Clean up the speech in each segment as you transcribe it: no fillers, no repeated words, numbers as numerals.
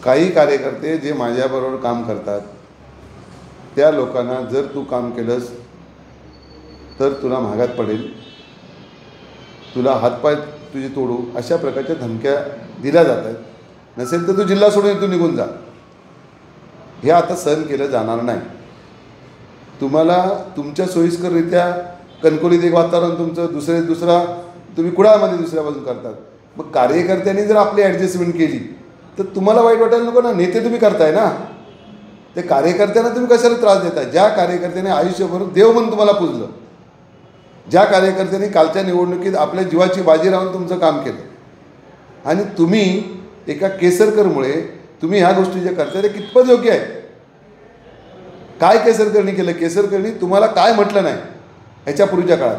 काही कार्यकर्ते जे माझ्याबरोबर काम करतात त्या लोकांना जर तू काम केलंस तर तुला महागात पडेल, तुला हातपाय तुझे तोडू, अशा प्रकारच्या धमक्या दिल्या जातात. नसेल तर तू जिल्हा सोडून इथून निघून जा. हे आता सहन केलं जाणार नाही. तुम्हाला तुमच्या सोयीस्कररित्या कणकोलीत एक वातावरण तुमचं दुसरा तुम्ही कुडाळमध्ये दुसऱ्या बाजून करतात. मग कार्यकर्त्यांनी जर आपली ॲडजस्टमेंट केली तर तुम्हाला वाईट वाटायला नको ना. नेते तुम्ही करताय ना, ते कार्यकर्त्यांना तुम्ही कशाला त्रास देताय? ज्या कार्यकर्त्याने आयुष्यभर देव म्हणून तुम्हाला पूजलं, ज्या कार्यकर्त्यांनी कालच्या निवडणुकीत आपल्या जीवाची बाजी राहून तुमचं काम केलं आणि तुम्ही एका केसरकरमुळे तुम्ही ह्या गोष्टी ज्या करताय ते कितपत योग्य आहे? काय केसरकरनी केलं? केसरकरनी तुम्हाला काय म्हटलं नाही ह्याच्या पूर्वीच्या काळात?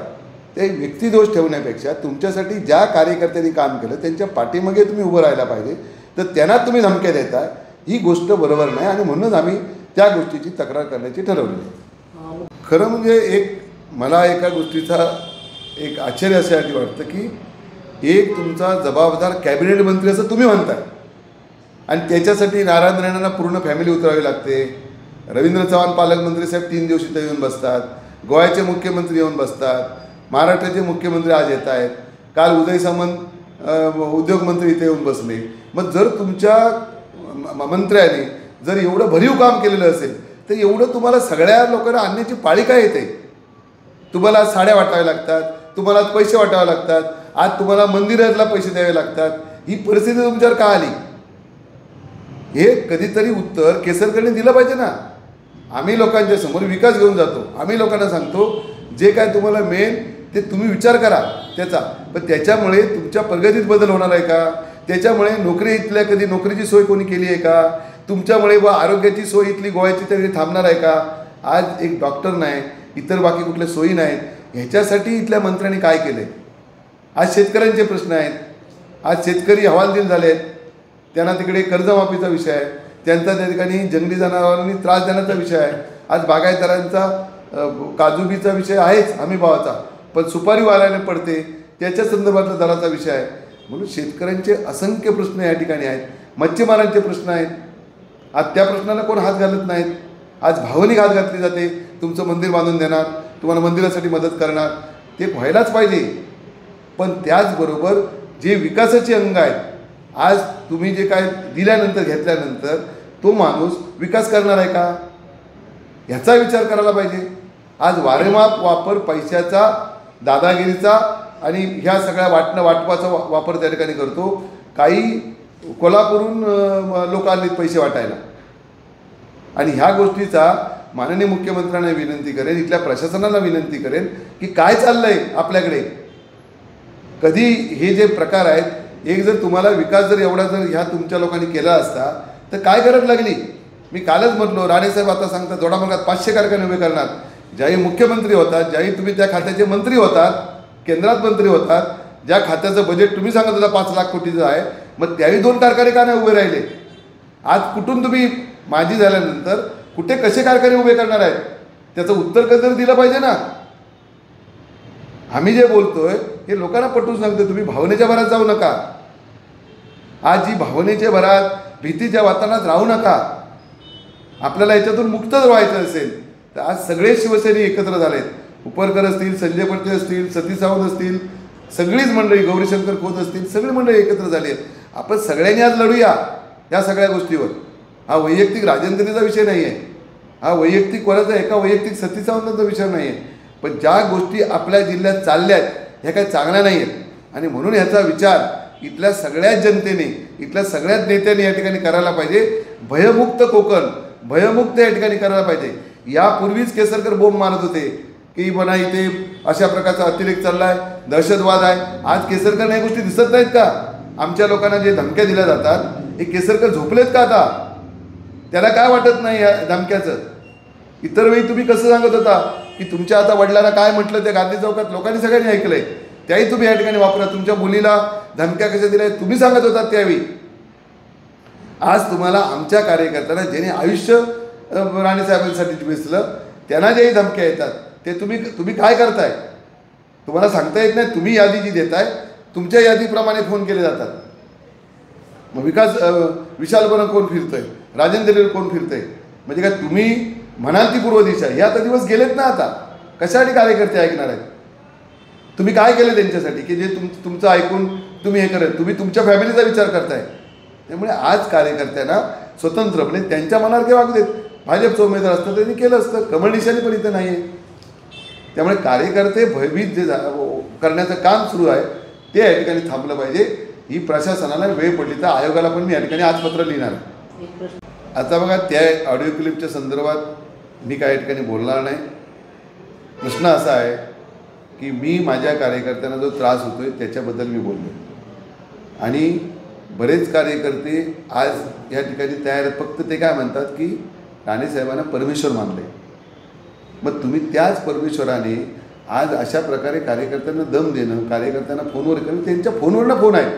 ते व्यक्तिदोष ठेवण्यापेक्षा तुमच्यासाठी ज्या कार्यकर्त्यांनी काम केलं त्यांच्या पाठीमागे तुम्ही उभं राहायला पाहिजे. तर त्यांना तुम्ही धमक्या देताय, ही गोष्ट बरोबर नाही आणि म्हणूनच आम्ही त्या गोष्टीची तक्रार करण्याची ठरवली आहे. खरं म्हणजे मला एका गोष्टीचा एक आश्चर्य अशासाठी वाटतं की एक तुमचा जबाबदार कॅबिनेट मंत्री असं तुम्ही म्हणताय आणि त्याच्यासाठी नारायण राणेंना पूर्ण फॅमिली उतरावी लागते. रवींद्र चव्हाण पालकमंत्री साहेब 3 दिवस इथं येऊन बसतात, गोव्याचे मुख्यमंत्री येऊन बसतात, महाराष्ट्राचे मुख्यमंत्री आज येत आहेत, काल उदय सामंत उद्योगमंत्री इथे येऊन बसले. मग जर तुमच्या मंत्र्याने जर एवढं भरीव काम केलेलं असेल तर एवढं तुम्हाला सगळ्या लोकांना आणण्याची पाळी काय येते? तुम्हाला आज साड्या वाटाव्या लागतात, तुम्हाला आज पैसे वाटावे लागतात, आज तुम्हाला मंदिराला पैसे द्यावे लागतात. ही परिस्थिती तुमच्यावर का आली? हे कधीतरी उत्तर केसरकरने दिलं पाहिजे ना. आम्ही लोकांच्या समोर विकास घेऊन जातो, आम्ही लोकांना सांगतो जे काय तुम्हाला मेन ते तुम्ही विचार करा त्याचा. पण त्याच्यामुळे तुमच्या प्रगतीत बदल होणार आहे का? त्याच्यामुळे नोकरी इथल्या कधी नोकरीची सोय कोणी केली आहे का? तुमच्यामुळे आरोग्याची सोय इथली गोव्याची तरी थांबणार आहे का? आज एक डॉक्टर नाही, इतर बाकी कुठल्या सोयी नाहीत, ह्याच्यासाठी इथल्या मंत्र्यांनी काय केलं आहे? आज शेतकऱ्यांचे प्रश्न आहेत, आज शेतकरी हवालदिल झाले आहेत, त्यांना तिकडे कर्जमाफीचा विषय आहे, त्यांचा त्या ठिकाणी जंगली जनावरांनी त्रास देण्याचा विषय आहे, आज बागायतदारांचा काजूबीचा विषय आहेच हमी भावाचा, पण सुपारी वाल्याने पडते त्याच्या संदर्भातला दराचा विषय आहे. म्हणून शेतकऱ्यांचे असंख्य प्रश्न या ठिकाणी आहेत, मच्छीमारांचे प्रश्न आहेत. आज त्या प्रश्नाला कोण हात घालत नाहीत. आज भावनिक हात घातली जाते, तुमचं मंदिर बांधून देणार, तुम्हाला मंदिरासाठी मदत करणार, ते व्हायलाच पाहिजे. पण त्याचबरोबर जे विकासाचे अंग आहेत, आज तुम्ही जे काय दिल्यानंतर घेतल्यानंतर तो माणूस विकास करणार आहे का ह्याचा विचार करायला पाहिजे. आज वारेमाप वापर पैशाचा, दादागिरीचा आणि ह्या सगळ्या वाटपाचा वापर त्या ठिकाणी करतो. काही कोल्हापूरहून लोक आले पैसे वाटायला आणि ह्या गोष्टीचा माननीय मुख्यमंत्र्यांना विनंती करेन, इथल्या प्रशासनाला विनंती करेन की काय चाललं आहे आपल्याकडे. कधी हे जे प्रकार आहेत, एक जर तुम्हाला विकास जर एवढा जर ह्या तुमच्या लोकांनी केला असता तर काय गरज लागली? मी कालच म्हटलो, राणेसाहेब आता सांगतात दोडामार्गात 500 कारखाने उभे करणार. ज्याही मुख्यमंत्री होतात, ज्याही तुम्ही त्या खात्याचे मंत्री होतात, केंद्रात मंत्री होतात, ज्या खात्याचं बजेट तुम्ही सांगत होता 5 लाख कोटीचं आहे, मग त्याही 2 कारखाने का नाही उभे राहिले? आज कुठून तुम्ही माजी झाल्यानंतर कुठे कसे कारखाने उभे करणार आहेत त्याचं उत्तर कधीतरी दिलं पाहिजे ना. आम्ही जे बोलतोय हे लोकांना पटवून सांगतो, तुम्ही भावनेच्या भरात जाऊ नका. आज जी भावनेच्या भरात भीतीच्या वातावरणात राहू नका. आपल्याला याच्यातून मुक्तच व्हायचं असेल तर आज सगळे शिवसैनिक एकत्र झालेत. उपरकर असतील, संजय पडते असतील, सतीश सावंत असतील, सगळीच मंडळी, गौरीशंकर खोत असतील, सगळी मंडळी एकत्र झाली आहेत. आपण सगळ्यांनी आज लढूया या सगळ्या गोष्टीवर. हा वैयक्तिक राजनंदिनीचा विषय नाही आहे, हा वैयक्तिक कोणाचा एका वैयक्तिक सतीश सावंतांचा विषय नाही आहे. पण ज्या गोष्टी आपल्या जिल्ह्यात चालल्यात ह्या काही चांगल्या नाही आहेत आणि म्हणून ह्याचा विचार इथल्या सगळ्याच जनतेने, इथल्या सगळ्याच नेत्यांनी या ठिकाणी करायला पाहिजे. भयमुक्त कोकण, भयमुक्त या ठिकाणी करायला पाहिजे. यापूर्वीच केसरकर बोंब मारत होते की म्हणा इथे अशा प्रकारचा अतिरेक चालला आहे, दहशतवाद आहे. आज केसरकर या गोष्टी दिसत नाहीत का? आमच्या लोकांना जे धमक्या दिल्या जातात हे केसरकर झोपलेत का आता? त्याला काय वाटत नाही या धमक्याचं? इतर वेळी तुम्ही कसं सांगत होता की तुमच्या आता वडिलांना काय म्हटलं त्या गांधी चौकात लोकांनी सगळ्यांनी ऐकलंय, त्याही तुम्ही या ठिकाणी वापरा. तुमच्या मुलीला धमक्या कशा दिल्या तुम्ही सांगत होतात त्यावेळी. आज तुम्हाला आमच्या कार्यकर्त्यांना ज्याने आयुष्य राणेसाहेबांसाठी वेचलं त्यांना ज्याही धमक्या येतात ते तुम्ही काय करताय? तुम्हाला सांगता येत नाही. तुम्ही यादी जी देताय तुमच्या यादीप्रमाणे फोन केले जातात. मग विशालपणा कोण फिरतंय, राजेंद्र कोण फिरतंय, म्हणजे काय तुम्ही म्हणाल ती पूर्व दिशा, हे आता दिवस गेलेत ना. आता कशासाठी कार्यकर्ते ऐकणार आहेत? तुम्ही काय केलं त्यांच्यासाठी की जे तुमचं ऐकून तुम्ही हे करत, तुम्ही तुमच्या फॅमिलीचा विचार करताय. त्यामुळे आज कार्यकर्त्यांना स्वतंत्रपणे त्यांच्या मनासारखे वागू देत. भाजपचं उमेदवार असतं त्यांनी केलं असतं, कमळ निशाणी पण इथं नाही आहे. त्यामुळे कार्यकर्ते भयभीत जे करण्याचं काम सुरू आहे ते या ठिकाणी थांबलं पाहिजे. ही प्रशासनाला वेळ पडली तर आयोगाला पण मी या ठिकाणी आज पत्र लिहिणार आहे. आता बघा, त्या ऑडिओ क्लिपच्या संदर्भात मी काही ठिकाणी बोलणार नाही. प्रश्न असा आहे की मी माझ्या कार्यकर्त्यांना जो त्रास होतोय त्याच्याबद्दल मी बोललो आणि बरेच कार्यकर्ते आज या ठिकाणी तयार आहेत. फक्त ते काय म्हणतात की राणेसाहेबांना परमेश्वर मानले. मग तुम्ही त्याच परमेश्वराने आज अशा प्रकारे कार्यकर्त्यांना दम देणं, कार्यकर्त्यांना फोनवर करणं, त्यांच्या फोनवरनं फोन आहे,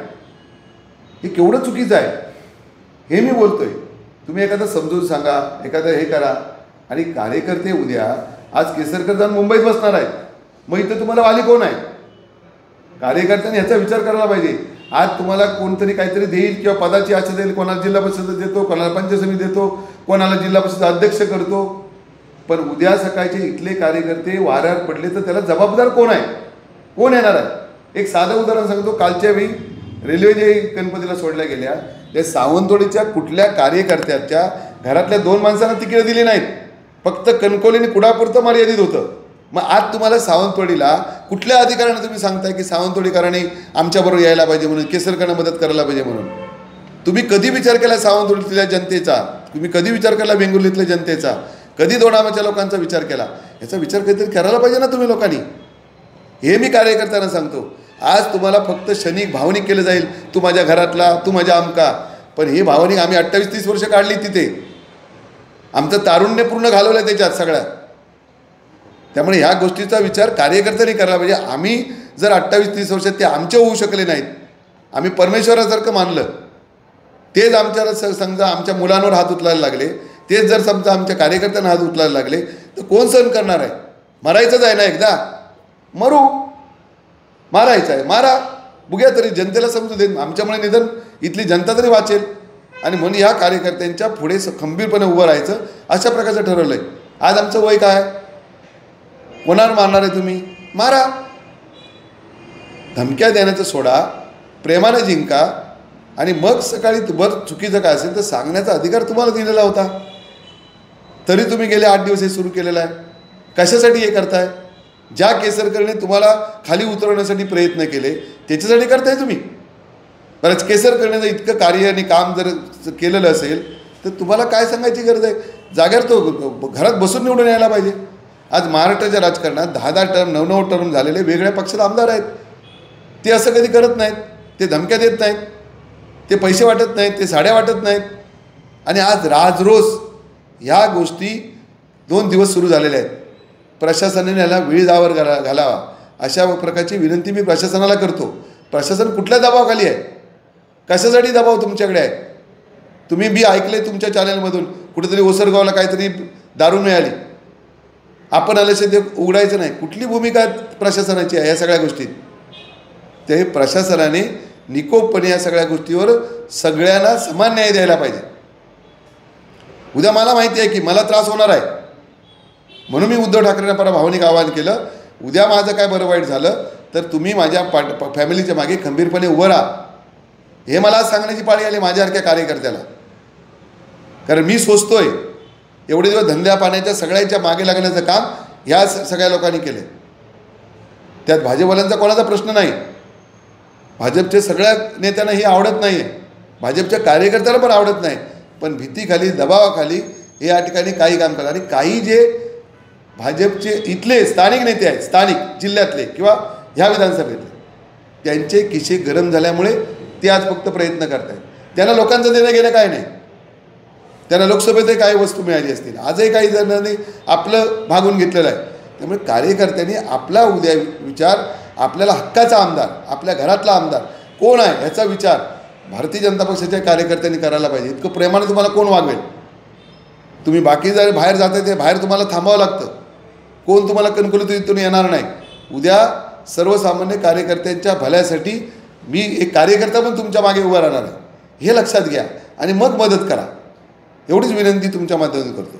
हे केवढं चुकीचं आहे हे मी बोलतोय. तुम्ही एखादं समजून सांगा, एखादं हे करा. आणि कार्यकर्ते उद्या आज केसरकर जाऊन मुंबईत बसणार आहेत, मग इथं तुम्हाला वाली कोण आहे? कार्यकर्त्यांनी ह्याचा विचार करायला पाहिजे. आज तुम्हाला कोणतरी काहीतरी देईल किंवा पदाची आशा देईल, कोणाला जिल्हा परिषद देतो, कोणाला पंचायत समिती देतो, कोणाला जिल्हा परिषद अध्यक्ष करतो. पण उद्या सकाळचे इथले कार्यकर्ते वाऱ्यावर पडले तर त्याला जबाबदार कोण आहे? कोण येणार आहे? एक साधं उदाहरण सांगतो. कालच्या वेळी रेल्वे जे गणपतीला सोडल्या गेल्या, त्या सावंतवाडीच्या कुठल्या कार्यकर्त्याच्या घरातल्या 2 माणसांना तिकीट दिली नाहीत, फक्त कणकवलीने कुडापुरतं मर्यादित होतं. मग आज तुम्हाला सावंतवाडीला कुठल्या अधिकाऱ्याने तुम्ही सांगताय की सावंतवाडीकरांनी आमच्याबरोबर यायला पाहिजे म्हणून, केसरकरांना मदत करायला पाहिजे म्हणून? तुम्ही कधी विचार केला सावंतवाडीतल्या जनतेचा? तुम्ही कधी विचार केला बेंगुर्लीतल्या जनतेचा? कधी दोडामाच्या लोकांचा विचार केला? याचा विचार काहीतरी करायला पाहिजे ना तुम्ही लोकांनी. हे मी कार्यकर्त्यांना सांगतो. आज तुम्हाला फक्त क्षणिक भावनिक केलं जाईल, तू माझ्या घरातला, तू माझ्या आमका. पण ही भावनिक आम्ही 28-30 वर्ष काढली तिथे, आमचं तारुण्य पूर्ण घालवलं त्याच्यात सगळ्यात. त्यामुळे ह्या गोष्टीचा विचार कार्यकर्त्यांनी करायला पाहिजे. आम्ही जर 28-30 वर्षात ते आमचे होऊ शकले नाहीत, आम्ही परमेश्वरासारखं मानलं, तेच आमच्याला समजा आमच्या मुलांवर हात उचलायला लागले, तेच जर समजा आमच्या कार्यकर्त्यांना हात उचलायला लागले तर कोण सहन करणार आहे? मरायचंच आहे ना, एकदा मरू, मारायचं आहे, मारा, बघूया तरी जनतेला समजू दे. आमच्यामुळे निधन इथली जनता तरी वाचेल. आणि म्हणून ह्या कार्यकर्त्यांच्या पुढे खंबीरपणे उभं राहायचं अशा प्रकारचं ठरवलं आहे. आज आमचं वय काय? कोणावर मारणार आहे तुम्ही? मारा. धमक्या देण्याचं सोडा, प्रेमाने जिंका. आणि मग सकाळी बरं चुकीचं काय असेल तर सांगण्याचा अधिकार तुम्हाला दिलेला होता, तरी तुम्ही गेले 8 दिवस हे सुरू केलेलं आहे. कशासाठी हे करताय? ज्या केसरकरने तुम्हाला खाली उतरवण्यासाठी प्रयत्न केले त्याच्यासाठी करताय तुम्ही. बरंच केसरकरने जर इतकं कार्य आणि काम जर केलेलं असेल तर तुम्हाला काय सांगायची गरज आहे? जागेवर तो घरात बसून निवडून यायला पाहिजे. आज महाराष्ट्राच्या राजकारणात 10-10 टर्म 9-9 टर्म झालेले वेगळ्या पक्षात आमदार आहेत. ते असं कधी करत नाहीत, ते धमक्या देत नाहीत, ते पैसे वाटत नाहीत, ते साड्या वाटत नाहीत. आणि आज राजरोस ह्या गोष्टी 2 दिवस सुरू झालेल्या आहेत. प्रशासनाने याला विळीजावर घालावा अशा प्रकारची विनंती मी प्रशासनाला करतो. प्रशासन कुठल्या दबावाखाली आहे? कशासाठी दबाव तुमच्याकडे आहे? तुम्ही बी ऐकले तुमच्या चॅनलमधून कुठेतरी ओसरगावला काहीतरी दारू मिळाली, आपण आल्याशिवाय ते उघडायचं नाही. कुठली भूमिका प्रशासनाची आहे या सगळ्या गोष्टीत? ते प्रशासनाने निकोपपणे या सगळ्या गोष्टीवर सगळ्यांना समान न्याय द्यायला पाहिजे. उद्या मला माहिती आहे की मला त्रास होणार आहे, म्हणून मी उद्धव ठाकरेंना परवा भावनिक आवाहन केलं. उद्या माझं काय बरं वाईट झालं तर तुम्ही माझ्या फॅमिलीच्या मागे खंबीरपणे उभं राहा, हे मला आज सांगण्याची पाळी आली माझ्यासारख्या कार्यकर्त्याला. कारण मी सोचतोय एवढे दिवस धंद्या पाण्याच्या सगळ्यांच्या मागे लागण्याचं काम ह्या सगळ्या लोकांनी केलं. त्यात भाजपवाल्यांचा कोणाचा प्रश्न नाही, भाजपच्या सगळ्या नेत्यांना हे आवडत नाही आहे, भाजपच्या कार्यकर्त्याला पण आवडत नाही. पण भीतीखाली दबावाखाली हे या ठिकाणी काही काम करतात. आणि काही जे भाजपचे इथले स्थानिक नेते आहेत, स्थानिक जिल्ह्यातले किंवा ह्या विधानसभेतले, त्यांचे खिसे गरम झाल्यामुळे ते आज फक्त प्रयत्न करत आहेत. त्यांना लोकांचं देणं घेणं काय नाही, त्यांना लोकसभेतही काही वस्तू मिळाली असतील, आजही काही जणांनी आपलं भागून घेतलेलं आहे. त्यामुळे कार्यकर्त्यांनी आपला उद्या विचार, आपल्याला हक्काचा आमदार, आपल्या घरातला आमदार कोण आहे ह्याचा विचार भारतीय जनता पक्षाच्या कार्यकर्त्यांनी करायला पाहिजे. इतकं प्रेमाने तुम्हाला कोण वागवेल? तुम्ही बाकी जर बाहेर जाताय ते बाहेर तुम्हाला थांबावं लागतं, कोण तुम्हाला कणकुलीतून येणार नाही. उद्या सर्वसामान्य कार्यकर्त्यांच्या भल्यासाठी मी एक कार्यकर्ता पण तुमच्या मागे उभा राहणार आहे. हे लक्षात घ्या आणि मग मदत करा. एवढीच विनंती तुमच्या माध्यमातून करतो.